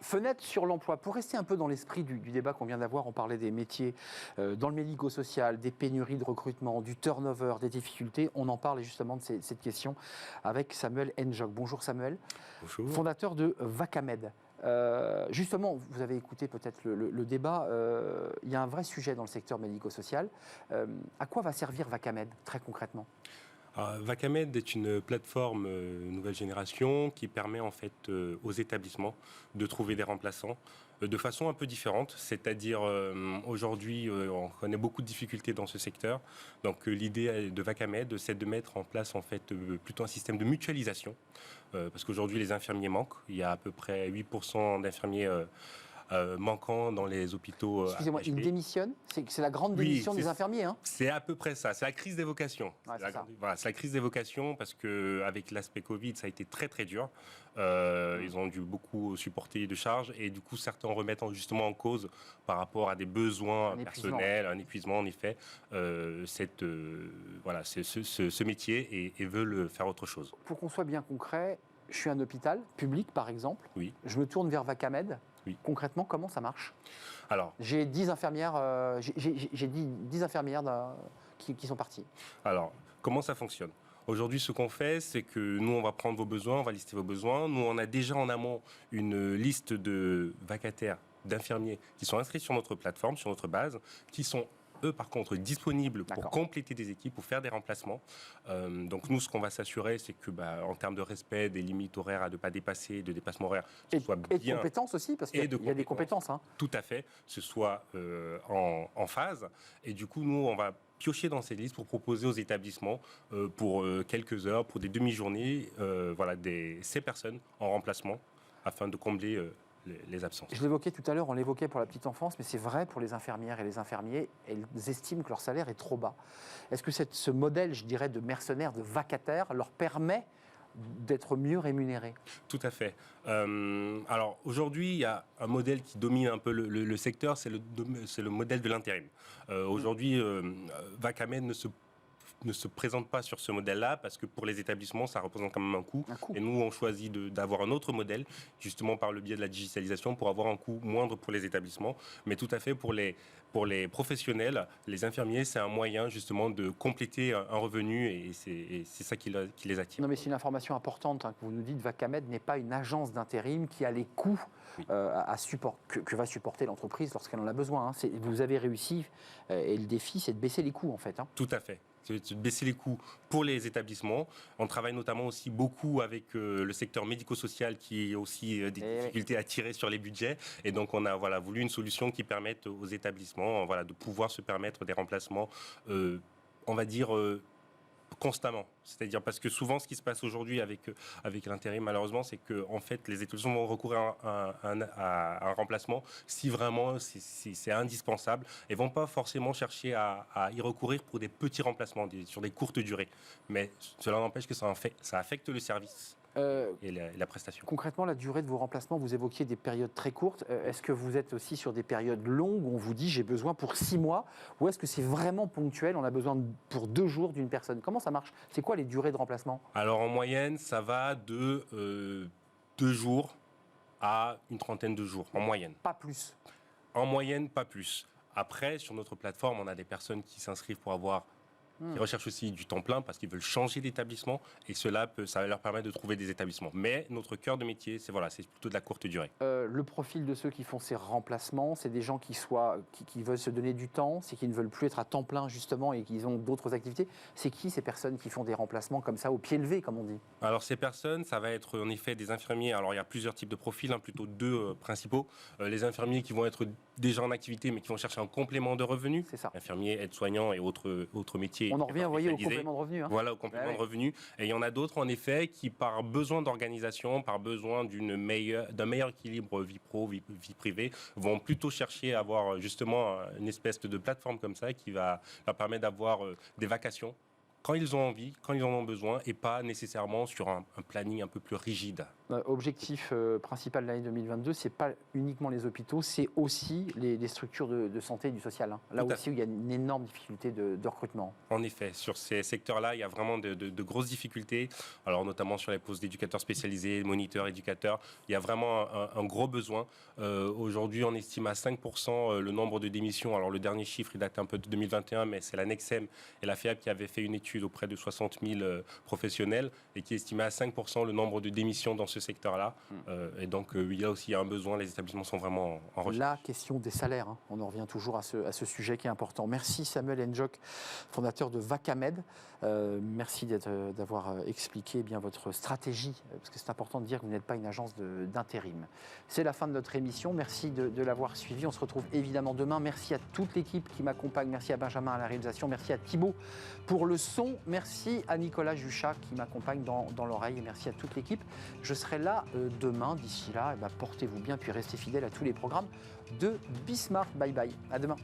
Fenêtre sur l'emploi. Pour rester un peu dans l'esprit du débat qu'on vient d'avoir, on parlait des métiers dans le médico-social, des pénuries de recrutement, du turnover, des difficultés. On en parle justement de cette question avec Samuel Njok. Bonjour Samuel. Bonjour. Fondateur de Vacamed. Justement, vous avez écouté peut-être le débat. Il y a un vrai sujet dans le secteur médico-social. À quoi va servir Vacamed très concrètement ? Vacamed est une plateforme nouvelle génération qui permet en fait aux établissements de trouver des remplaçants de façon un peu différente. C'est-à-dire aujourd'hui, on connaît beaucoup de difficultés dans ce secteur. Donc l'idée de Vacamed, c'est de mettre en place en fait plutôt un système de mutualisation, parce qu'aujourd'hui les infirmiers manquent. Il y a à peu près 8% d'infirmiers manquants dans les hôpitaux. Excusez-moi, ils démissionnent ? C'est la grande démission des infirmiers, hein ? C'est à peu près ça. C'est la crise des vocations. Ouais, c'est la crise des vocations parce qu'avec l'aspect Covid, ça a été très très dur. Ils ont dû beaucoup supporter de charges et du coup, certains remettent justement en cause par rapport à des besoins personnels, un épuisement en effet, ce métier et veulent faire autre chose. Pour qu'on soit bien concret, je suis un hôpital public par exemple. Oui. Je me tourne vers Vacamed. Oui. Concrètement, comment ça marche ? Alors, j'ai 10 infirmières, j'ai 10 infirmières qui sont parties. Alors, comment ça fonctionne ? Aujourd'hui, ce qu'on fait, c'est que nous, on va prendre vos besoins, on va lister vos besoins. Nous, on a déjà en amont une liste de vacataires, d'infirmiers qui sont inscrits sur notre plateforme, sur notre base, qui sont eux, par contre, disponibles pour compléter des équipes, pour faire des remplacements. Donc, nous, ce qu'on va s'assurer, c'est que, en termes de respect des limites horaires à ne pas dépasser, de dépassement horaire, ce soit bien... Et de compétences aussi, parce qu'il y a des compétences. Hein. Tout à fait, ce soit en phase. Et du coup, nous, on va piocher dans ces listes pour proposer aux établissements pour quelques heures, pour des demi-journées, ces personnes en remplacement afin de combler les absences. Je l'évoquais tout à l'heure, on l'évoquait pour la petite enfance, mais c'est vrai pour les infirmières et les infirmiers, elles estiment que leur salaire est trop bas. Est-ce que ce modèle, je dirais, de mercenaires, de vacataires, leur permet d'être mieux rémunérés ? Tout à fait. Alors aujourd'hui, il y a un modèle qui domine un peu le secteur, c'est le modèle de l'intérim. Aujourd'hui, Vacamed ne se présente pas sur ce modèle-là parce que pour les établissements, ça représente quand même un coût. Et nous, on choisit d'avoir un autre modèle, justement par le biais de la digitalisation, pour avoir un coût moindre pour les établissements. Mais tout à fait, pour les professionnels, les infirmiers, c'est un moyen justement de compléter un revenu et c'est ça qui les attire. Non, mais c'est une information importante que vous nous dites. Vacamed n'est pas une agence d'intérim qui a les coûts que va supporter l'entreprise lorsqu'elle en a besoin. Hein. Vous avez réussi et le défi, c'est de baisser les coûts en fait. Hein. Tout à fait. De baisser les coûts pour les établissements. On travaille notamment aussi beaucoup avec le secteur médico-social qui a aussi des difficultés à tirer sur les budgets. Et donc, on a voulu une solution qui permette aux établissements de pouvoir se permettre des remplacements, on va dire, constamment. C'est-à-dire parce que souvent, ce qui se passe aujourd'hui avec l'intérim, malheureusement, c'est que en fait, les établissements vont recourir à un remplacement si vraiment c'est indispensable et vont pas forcément chercher à y recourir pour des petits remplacements sur des courtes durées. Mais cela n'empêche que ça affecte le service. Et la prestation. Concrètement, la durée de vos remplacements, vous évoquiez des périodes très courtes. Est-ce que vous êtes aussi sur des périodes longues où on vous dit j'ai besoin pour 6 mois ou est-ce que c'est vraiment ponctuel, on a besoin pour 2 jours d'une personne ? Comment ça marche ? C'est quoi les durées de remplacement ? Alors en moyenne, ça va de 2 jours à une trentaine de jours, en moyenne. Pas plus ? En moyenne, pas plus. Après, sur notre plateforme, on a des personnes qui s'inscrivent pour avoir... Ils recherchent aussi du temps plein parce qu'ils veulent changer d'établissement et ça leur permet de trouver des établissements. Mais notre cœur de métier, c'est plutôt de la courte durée. Le profil de ceux qui font ces remplacements, c'est des gens qui veulent se donner du temps, c'est qui ne veulent plus être à temps plein justement et qui ont d'autres activités. C'est qui ces personnes qui font des remplacements comme ça au pied levé, comme on dit ? Alors ces personnes, ça va être en effet des infirmiers. Alors il y a plusieurs types de profils, plutôt 2 principaux. Les infirmiers qui vont être déjà en activité mais qui vont chercher un complément de revenus. C'est ça. Infirmiers, aides-soignants et autres métiers. On en revient, vous voyez, au complément de revenus. Hein. Voilà, au complément de revenus. Et il y en a d'autres, en effet, qui, par besoin d'organisation, par besoin d'un meilleur équilibre vie pro, vie privée, vont plutôt chercher à avoir justement une espèce de plateforme comme ça qui va leur permettre d'avoir des vacations quand ils ont envie, quand ils en ont besoin, et pas nécessairement sur un planning un peu plus rigide. Objectif principal de l'année 2022, c'est pas uniquement les hôpitaux, c'est aussi les structures de santé et du social. Hein. Là aussi où il y a une énorme difficulté de recrutement. En effet, sur ces secteurs-là, il y a vraiment de grosses difficultés. Alors notamment sur les postes d'éducateurs spécialisés, moniteurs, éducateurs, il y a vraiment un gros besoin. Aujourd'hui, on estime à 5% le nombre de démissions. Alors le dernier chiffre, il date un peu de 2021, mais c'est la Nexem et la FEAP qui avait fait une étude auprès de 60 000 professionnels et qui estimait à 5% le nombre de démissions dans ce secteur-là. Et donc, il y a aussi un besoin, les établissements sont vraiment en recherche. La question des salaires, hein. On en revient toujours à ce sujet qui est important. Merci Samuel N'Djok, fondateur de Vacamed. Merci d'avoir expliqué bien votre stratégie, parce que c'est important de dire que vous n'êtes pas une agence d'intérim. C'est la fin de notre émission. Merci de l'avoir suivi. On se retrouve évidemment demain. Merci à toute l'équipe qui m'accompagne. Merci à Benjamin à la réalisation. Merci à Thibaut pour le son. Merci à Nicolas Juchat qui m'accompagne dans l'oreille. Et merci à toute l'équipe. Je serai là demain. D'ici là, portez-vous bien, puis restez fidèles à tous les programmes de Bismarck. Bye bye. À demain.